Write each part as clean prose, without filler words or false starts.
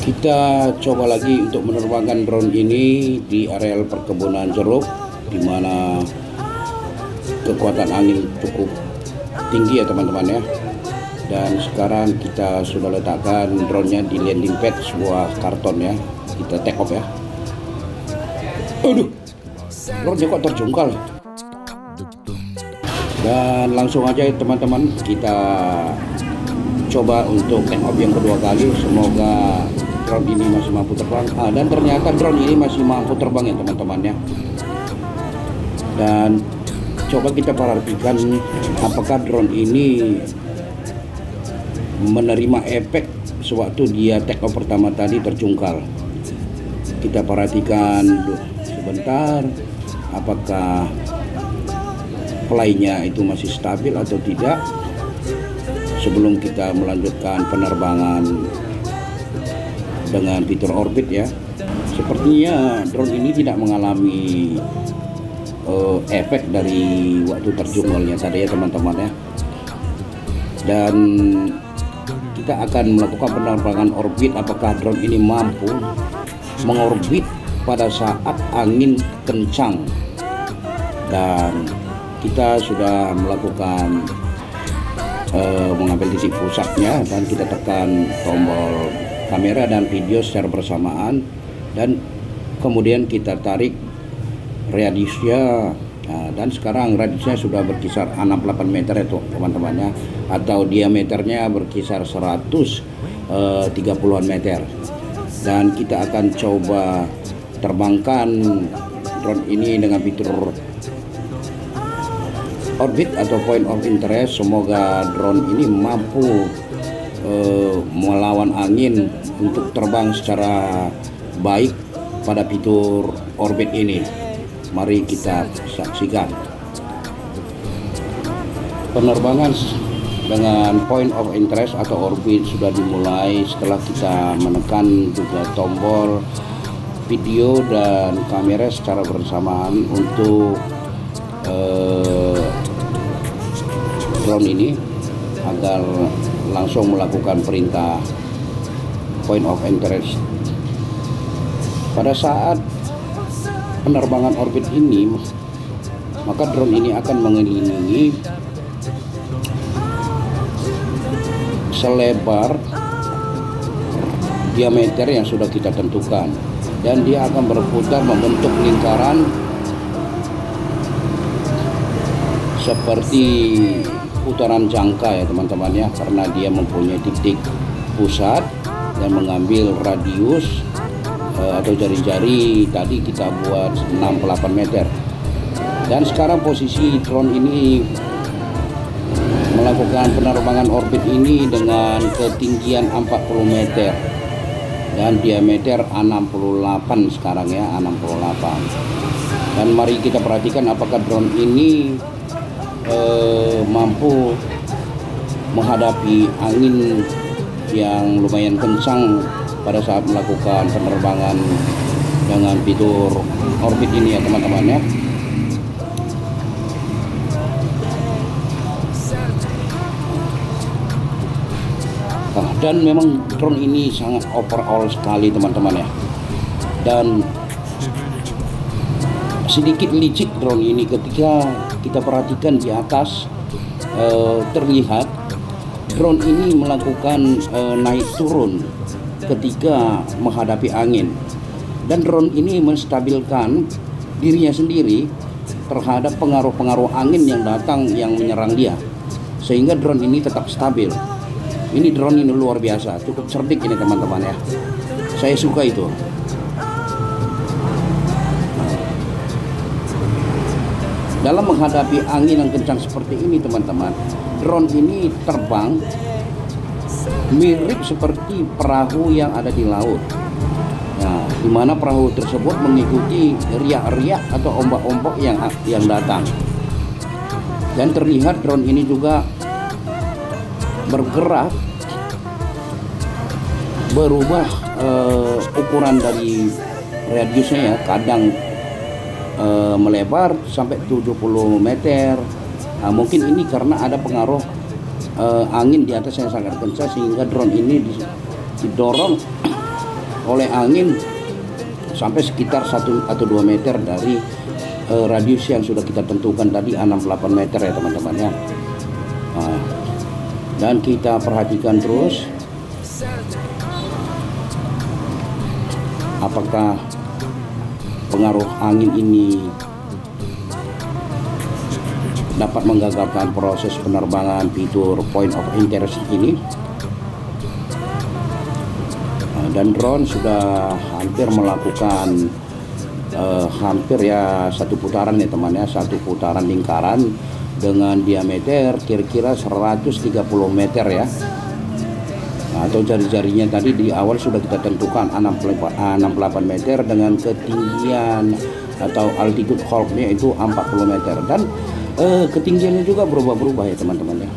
Kita coba lagi untuk menerbangkan drone ini di areal perkebunan jeruk, di mana kekuatan angin cukup tinggi ya teman-teman ya. Dan sekarang kita sudah letakkan drone-nya di landing pad sebuah karton ya. Kita take off ya. Aduh, drone-nya kok terjungkal. Dan langsung aja ya teman-teman, kita coba untuk take off yang kedua kali. Semoga drone ini masih mampu terbang. Dan ternyata drone ini masih mampu terbang ya teman-teman ya. Dan coba kita perhatikan apakah drone ini menerima efek sewaktu dia take off pertama tadi terjungkal. Kita perhatikan sebentar apakah fly-nya itu masih stabil atau tidak sebelum kita melanjutkan penerbangan dengan fitur orbit ya. Sepertinya drone ini tidak mengalami efek dari waktu terjungkalnya tadi ya teman-teman ya. Dan kita akan melakukan penerbangan orbit apakah drone ini mampu mengorbit pada saat angin kencang. Dan kita sudah melakukan mengambil titik pusatnya dan kita tekan tombol kamera dan video secara bersamaan, dan kemudian kita tarik radiusnya. Dan sekarang radiusnya sudah berkisar 68 meter itu teman-teman ya, atau diameternya berkisar 130-an meter. Dan kita akan coba terbangkan drone ini dengan fitur orbit atau point of interest. Semoga drone ini mampu melawan angin untuk terbang secara baik pada fitur orbit ini. Mari kita saksikan penerbangan dengan point of interest atau orbit sudah dimulai setelah kita menekan juga tombol video dan kamera secara bersamaan untuk drone ini agar langsung melakukan perintah point of interest. Pada saat penerbangan orbit ini, maka drone ini akan mengelilingi selebar diameter yang sudah kita tentukan, dan dia akan berputar membentuk lingkaran seperti putaran jangka ya teman-teman ya, karena dia mempunyai titik pusat dan mengambil radius atau jari-jari tadi kita buat 68 meter. Dan sekarang posisi drone ini melakukan penerbangan orbit ini dengan ketinggian 40 meter dan diameter 68 sekarang ya, 68. Dan mari kita perhatikan apakah drone ini mampu menghadapi angin yang lumayan kencang pada saat melakukan penerbangan dengan fitur orbit ini ya teman-teman ya. Dan memang drone ini sangat overall sekali teman-teman ya, dan sedikit licik drone ini. Ketika kita perhatikan di atas terlihat drone ini melakukan naik turun ketika menghadapi angin, dan drone ini menstabilkan dirinya sendiri terhadap pengaruh-pengaruh angin yang datang yang menyerang dia, sehingga drone ini tetap stabil. Ini drone ini luar biasa, cukup cerdik ini teman-teman ya, saya suka itu. Dalam menghadapi angin yang kencang seperti ini teman-teman, drone ini terbang mirip seperti perahu yang ada di laut. Nah, di mana perahu tersebut mengikuti riak-riak atau ombak-ombak yang datang. Dan terlihat drone ini juga bergerak, berubah ukuran dari radiusnya ya, kadang melebar sampai 70 meter. Mungkin ini karena ada pengaruh angin di atas yang sangat kencang, sehingga drone ini didorong oleh angin sampai sekitar 1 atau 2 meter dari radius yang sudah kita tentukan tadi, 68 meter ya teman-teman ya. Dan kita perhatikan terus apakah pengaruh angin ini dapat menggagalkan proses penerbangan fitur point of interest ini. Dan drone sudah hampir melakukan hampir ya satu putaran ya teman ya, satu putaran lingkaran dengan diameter kira-kira 130 meter ya. Atau jari-jarinya tadi di awal sudah kita tentukan 68 meter dengan ketinggian atau altitude hold-nya itu 40 meter, dan ketinggiannya juga berubah-berubah ya teman-teman ya.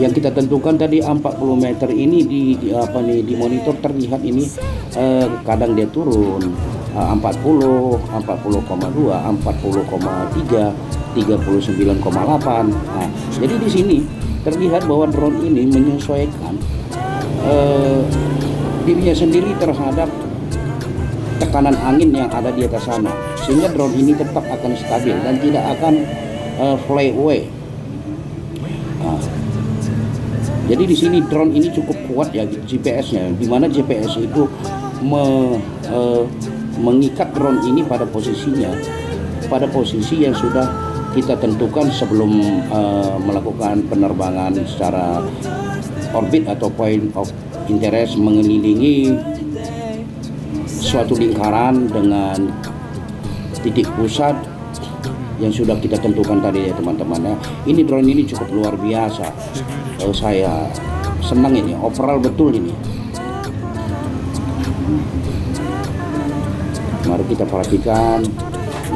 Yang kita tentukan tadi 40 meter ini di monitor terlihat ini kadang dia turun 40, 40,2, 40,3, 39,8. Jadi di sini terlihat bahwa drone ini menyesuaikan dirinya sendiri terhadap tekanan angin yang ada di atas sana, sehingga drone ini tetap akan stabil dan tidak akan fly away. Jadi di sini drone ini cukup kuat ya GPS-nya, di mana GPS itu mengikat drone ini pada posisinya, pada posisi yang sudah kita tentukan sebelum melakukan penerbangan secara orbit atau point of interest, mengelilingi suatu lingkaran dengan titik pusat yang sudah kita tentukan tadi ya teman-teman ya. Ini drone ini cukup luar biasa. Saya senang ini, overall betul ini. Mari kita perhatikan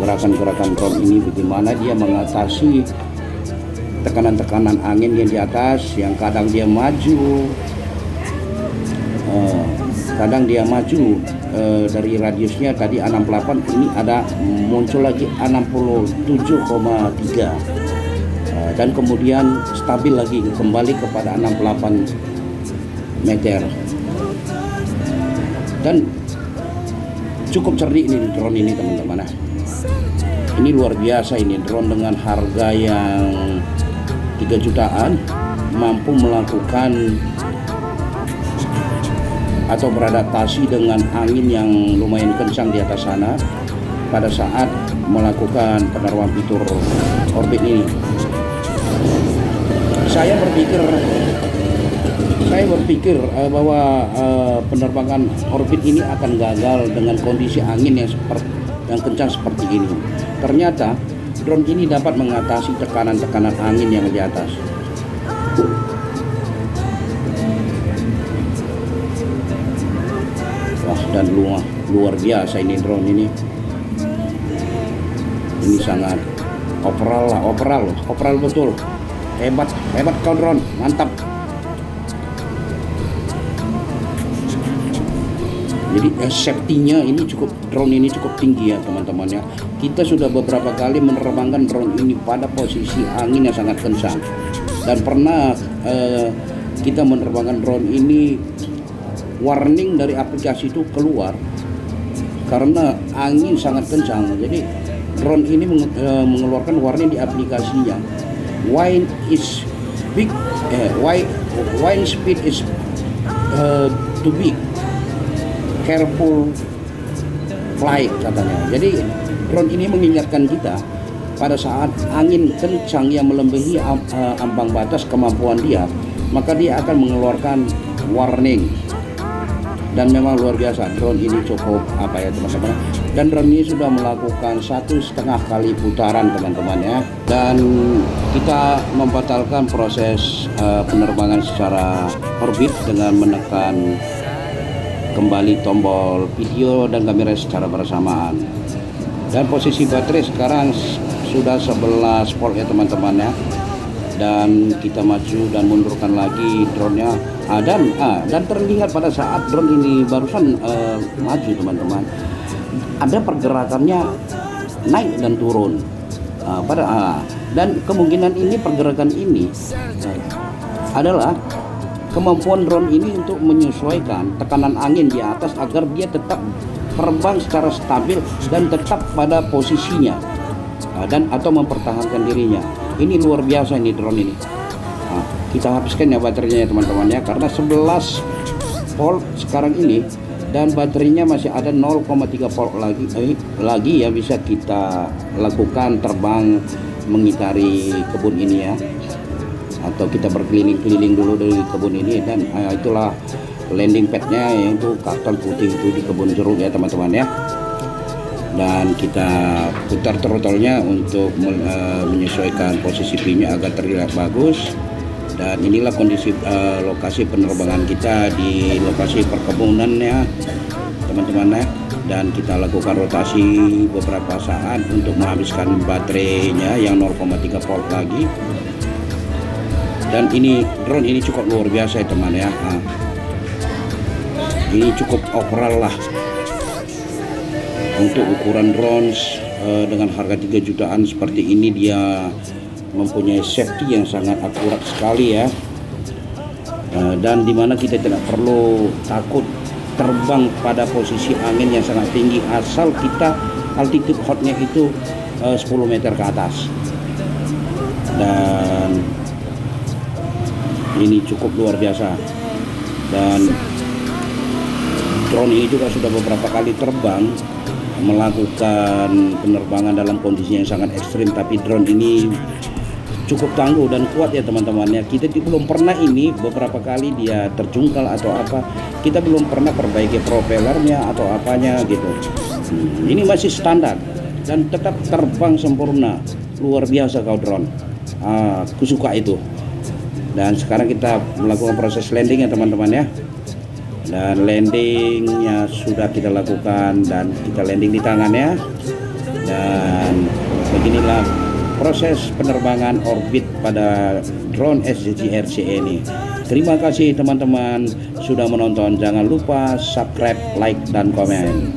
gerakan-gerakan drone ini, bagaimana dia mengatasi tekanan-tekanan angin yang di atas, yang kadang dia maju, dari radiusnya tadi 68, ini ada muncul lagi 67,3, dan kemudian stabil lagi kembali kepada 68 meter. Dan cukup cerdik ini drone ini teman-teman. Ini luar biasa, ini drone dengan harga yang 3 jutaan mampu melakukan atau beradaptasi dengan angin yang lumayan kencang di atas sana pada saat melakukan penerbangan fitur orbit ini. Saya berpikir bahwa penerbangan orbit ini akan gagal dengan kondisi angin yang kencang seperti ini. Ternyata drone ini dapat mengatasi tekanan-tekanan angin yang di atas. Wah, dan luar biasa ini drone ini. Ini sangat overall betul. Hebat kau drone, mantap. Jadi safety-nya ini drone ini cukup tinggi ya teman-teman ya. Kita sudah beberapa kali menerbangkan drone ini pada posisi angin yang sangat kencang, dan pernah kita menerbangkan drone ini, warning dari aplikasi itu keluar karena angin sangat kencang. Jadi drone ini mengeluarkan warning di aplikasinya. Wind speed is too big, careful flight katanya. Jadi drone ini mengingatkan kita pada saat angin kencang yang melebihi ambang batas kemampuan dia, maka dia akan mengeluarkan warning. Dan memang luar biasa, drone ini cukup teman-teman. Dan drone ini sudah melakukan 1,5 kali putaran teman-teman ya. Dan kita membatalkan proses penerbangan secara orbit dengan menekan kembali tombol video dan kamera secara bersamaan. Dan posisi baterai sekarang sudah 11 volt ya teman-teman ya. Dan kita maju dan mundurkan lagi drone-nya. Dan terlihat pada saat drone ini barusan maju teman-teman, ada pergerakannya naik dan turun. Dan kemungkinan ini pergerakan ini adalah kemampuan drone ini untuk menyesuaikan tekanan angin di atas agar dia tetap terbang secara stabil dan tetap pada posisinya dan atau mempertahankan dirinya. Ini luar biasa ini drone ini. Kita habiskan ya baterainya teman-teman ya, karena 11 volt sekarang ini dan baterainya masih ada 0,3 volt lagi yang bisa kita lakukan terbang mengitari kebun ini ya, atau kita berkeliling-keliling dulu dari kebun ini. Dan itulah landing padnya, yaitu karton putih itu di kebun jeruk ya teman-teman ya. Dan kita putar throttle-nya untuk menyesuaikan posisi pin-nya agar terlihat bagus. Dan inilah kondisi lokasi penerbangan kita di lokasi perkebunan ya teman-teman ya. Dan kita lakukan rotasi beberapa saat untuk menghabiskan baterainya yang 0,3 volt lagi. Dan ini drone ini cukup luar biasa ya teman ya. Ini cukup overall lah untuk ukuran drones dengan harga 3 jutaan seperti ini. Dia mempunyai safety yang sangat akurat sekali ya, dan dimana kita tidak perlu takut terbang pada posisi angin yang sangat tinggi asal kita altitude hotnya itu 10 meter ke atas. Dan ini cukup luar biasa. Dan drone ini juga sudah beberapa kali terbang melakukan penerbangan dalam kondisi yang sangat ekstrim, tapi drone ini cukup tangguh dan kuat ya teman-teman ya. Kita belum pernah ini, beberapa kali dia terjungkal atau apa, kita belum pernah perbaiki propellernya atau apanya gitu. Ini masih standar dan tetap terbang sempurna. Luar biasa kau drone. Aku suka itu. Dan sekarang kita melakukan proses landing ya teman-teman ya. Dan landingnya sudah kita lakukan, dan kita landing di tangannya. Dan beginilah proses penerbangan orbit pada drone SZJ RCE ini. Terima kasih teman-teman sudah menonton. Jangan lupa subscribe, like, dan komen.